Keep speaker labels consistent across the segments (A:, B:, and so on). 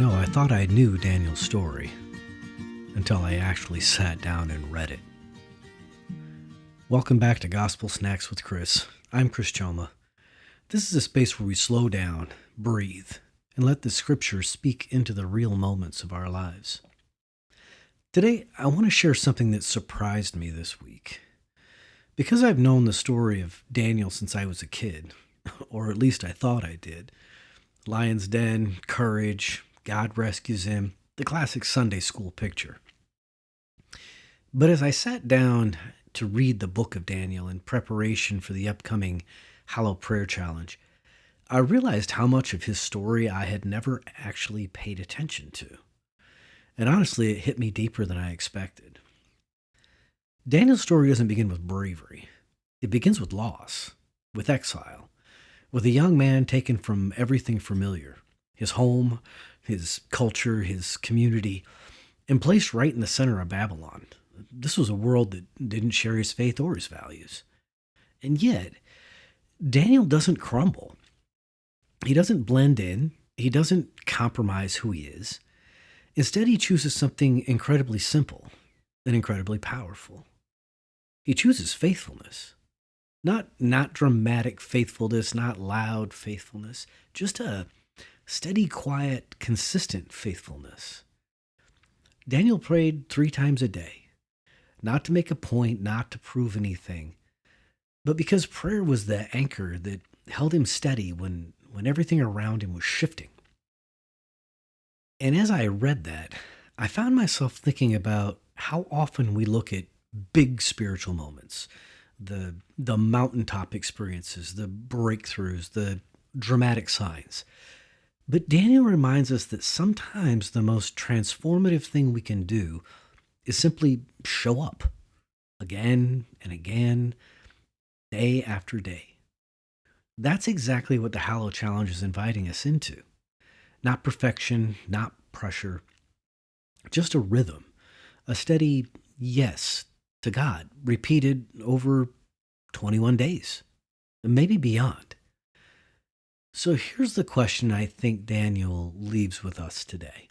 A: know, I thought I knew Daniel's story until I actually sat down and read it. Welcome back to Gospel Snacks with Chris. I'm Chris Choma. This is a space where we slow down, breathe, and let the scriptures speak into the real moments of our lives. Today, I want to share something that surprised me this week. Because I've known the story of Daniel since I was a kid, or at least I thought I did, lion's den, courage, God rescues him, the classic Sunday school picture. But as I sat down to read the book of Daniel in preparation for the upcoming Hallow Prayer Challenge, I realized how much of his story I had never actually paid attention to. And honestly, it hit me deeper than I expected. Daniel's story doesn't begin with bravery. It begins with loss, with exile, with a young man taken from everything familiar, his home, his culture, his community, and placed right in the center of Babylon. This was a world that didn't share his faith or his values. And yet, Daniel doesn't crumble. He doesn't blend in. He doesn't compromise who he is. Instead, he chooses something incredibly simple and incredibly powerful. He chooses faithfulness. Not dramatic faithfulness, not loud faithfulness, just a steady, quiet, consistent faithfulness. Daniel prayed 3 times a day, not to make a point, not to prove anything, but because prayer was the anchor that held him steady when everything around him was shifting. And as I read that, I found myself thinking about how often we look at big spiritual moments, the mountaintop experiences, the breakthroughs, the dramatic signs. But Daniel reminds us that sometimes the most transformative thing we can do is simply show up again and again, day after day. That's exactly what the Hallow Challenge is inviting us into. Not perfection, not pressure, just a rhythm, a steady yes to God, repeated over 21 days, and maybe beyond. So here's the question I think Daniel leaves with us today.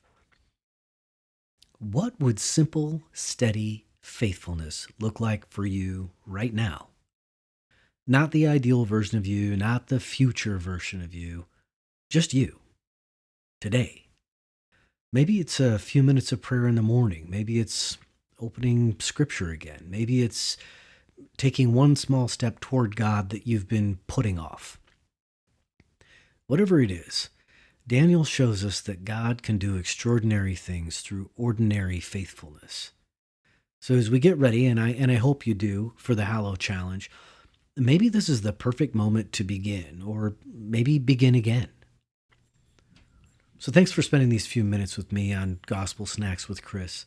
A: What would simple, steady faithfulness look like for you right now? Not the ideal version of you, not the future version of you, just you, today. Maybe it's a few minutes of prayer in the morning. Maybe it's opening scripture again. Maybe it's taking one small step toward God that you've been putting off. Whatever it is, Daniel shows us that God can do extraordinary things through ordinary faithfulness. So as we get ready, and I hope you do, for the Hallow Challenge, maybe this is the perfect moment to begin, or maybe begin again. So thanks for spending these few minutes with me on Gospel Snacks with Chris.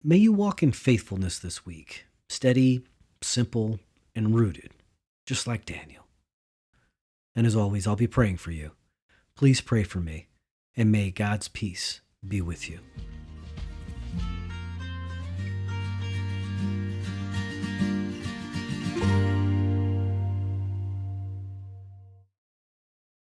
A: May you walk in faithfulness this week, steady, simple, and rooted, just like Daniel. And as always, I'll be praying for you. Please pray for me, and may God's peace be with you.